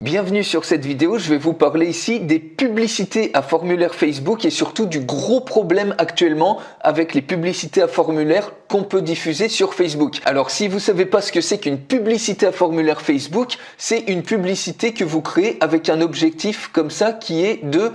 Bienvenue sur cette vidéo, je vais vous parler ici des publicités à formulaire Facebook et surtout du gros problème actuellement avec les publicités à formulaire qu'on peut diffuser sur Facebook. Alors si vous ne savez pas ce que c'est qu'une publicité à formulaire Facebook, c'est une publicité que vous créez avec un objectif comme ça qui est de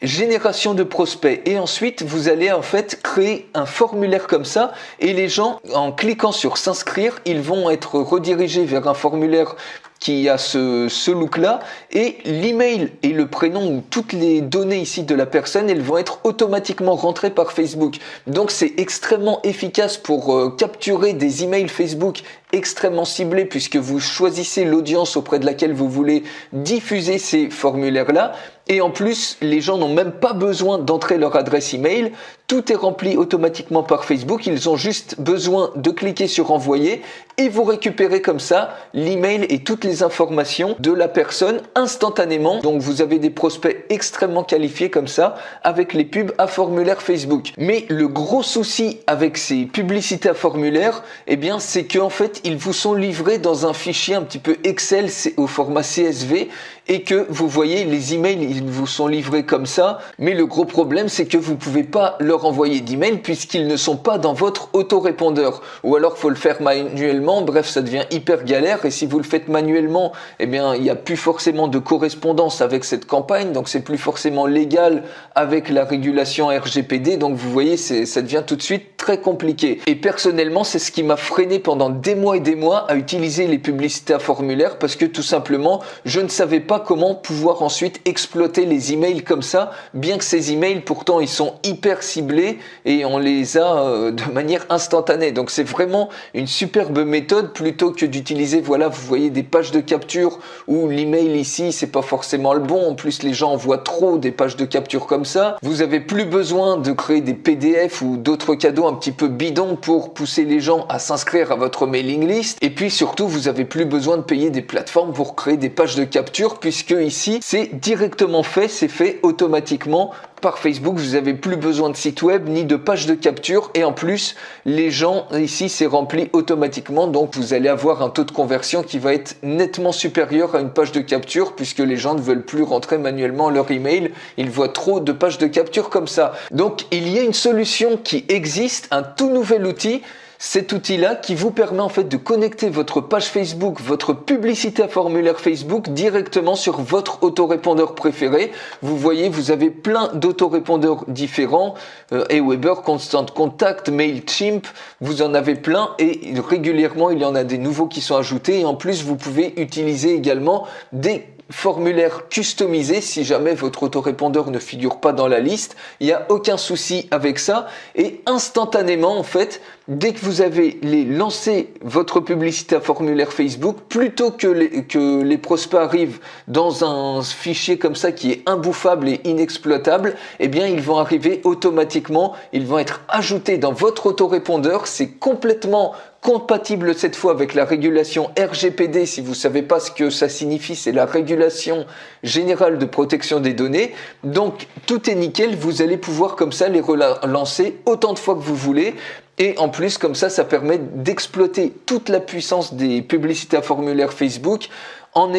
génération de prospects et ensuite vous allez en fait créer un formulaire comme ça et les gens en cliquant sur s'inscrire ils vont être redirigés vers un formulaire qui a ce look là et l'email et le prénom ou toutes les données ici de la personne elles vont être automatiquement rentrées par Facebook. Donc c'est extrêmement efficace pour capturer des emails Facebook extrêmement ciblés puisque vous choisissez l'audience auprès de laquelle vous voulez diffuser ces formulaires là. Et en plus, les gens n'ont même pas besoin d'entrer leur adresse email. Tout est rempli automatiquement par Facebook. Ils ont juste besoin de cliquer sur envoyer et vous récupérez comme ça l'email et toutes les informations de la personne instantanément. Donc vous avez des prospects extrêmement qualifiés comme ça avec les pubs à formulaire Facebook. Mais le gros souci avec ces publicités à formulaire, eh bien, c'est qu'en fait, ils vous sont livrés dans un fichier un petit peu Excel au format CSV et que vous voyez les emails, ils vous sont livrés comme ça. Mais le gros problème, c'est que vous ne pouvez pas leur envoyer d'emails puisqu'ils ne sont pas dans votre autorépondeur. Ou alors, il faut le faire manuellement. Bref, ça devient hyper galère. Et si vous le faites manuellement, eh bien, il n'y a plus forcément de correspondance avec cette campagne. Donc, c'est plus forcément légal avec la régulation RGPD. Donc, vous voyez, ça devient tout de suite très compliqué. Et personnellement, c'est ce qui m'a freiné pendant des mois et des mois à utiliser les publicités à formulaire parce que tout simplement, je ne savais pas comment pouvoir ensuite exploiter les emails comme ça, bien que ces emails pourtant ils sont hyper ciblés et on les a de manière instantanée. Donc c'est vraiment une superbe méthode plutôt que d'utiliser, voilà, vous voyez des pages de capture où l'email ici c'est pas forcément le bon. En plus les gens envoient trop des pages de capture comme ça. Vous avez plus besoin de créer des PDF ou d'autres cadeaux un petit peu bidons pour pousser les gens à s'inscrire à votre mailing list. Et puis surtout vous avez plus besoin de payer des plateformes pour créer des pages de capture puisque ici c'est directement fait, c'est fait automatiquement par Facebook. Vous n'avez plus besoin de site web ni de page de capture et en plus les gens ici c'est rempli automatiquement, donc vous allez avoir un taux de conversion qui va être nettement supérieur à une page de capture puisque les gens ne veulent plus rentrer manuellement leur email, ils voient trop de pages de capture comme ça. Donc il y a une solution qui existe, un tout nouvel outil. Cet outil-là qui vous permet en fait de connecter votre page Facebook, votre publicité à formulaire Facebook directement sur votre autorépondeur préféré. Vous voyez, vous avez plein d'autorépondeurs différents, Aweber, Constant Contact, Mailchimp, vous en avez plein et régulièrement il y en a des nouveaux qui sont ajoutés et en plus vous pouvez utiliser également des formulaire customisé si jamais votre autorépondeur ne figure pas dans la liste. Il n'y a aucun souci avec ça et instantanément en fait dès que vous avez lancé votre publicité à formulaire Facebook, plutôt que les prospects arrivent dans un fichier comme ça qui est imbouffable et inexploitable, eh bien ils vont arriver automatiquement, ils vont être ajoutés dans votre autorépondeur. C'est complètement compatible cette fois avec la régulation RGPD. Si vous ne savez pas ce que ça signifie, c'est la régulation générale de protection des données. Donc tout est nickel, vous allez pouvoir comme ça les relancer autant de fois que vous voulez. Et en plus, comme ça permet d'exploiter toute la puissance des publicités à formulaire Facebook en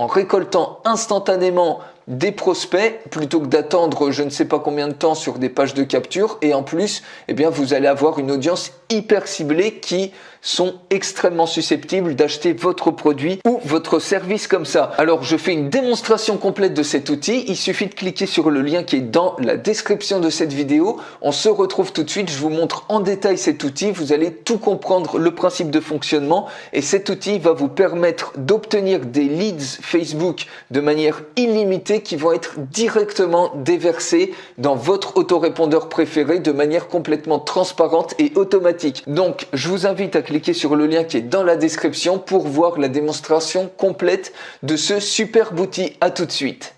récoltant instantanément des prospects plutôt que d'attendre je ne sais pas combien de temps sur des pages de capture. Et en plus, eh bien, vous allez avoir une audience hyper ciblée qui sont extrêmement susceptibles d'acheter votre produit ou votre service comme ça. Alors, je fais une démonstration complète de cet outil. Il suffit de cliquer sur le lien qui est dans la description de cette vidéo. On se retrouve tout de suite. Je vous montre en détail cet outil. Vous allez tout comprendre, le principe de fonctionnement. Et cet outil va vous permettre d'obtenir des leads Facebook de manière illimitée qui vont être directement déversés dans votre autorépondeur préféré de manière complètement transparente et automatique. Donc, je vous invite à cliquer sur le lien qui est dans la description pour voir la démonstration complète de ce superbe outil. À tout de suite.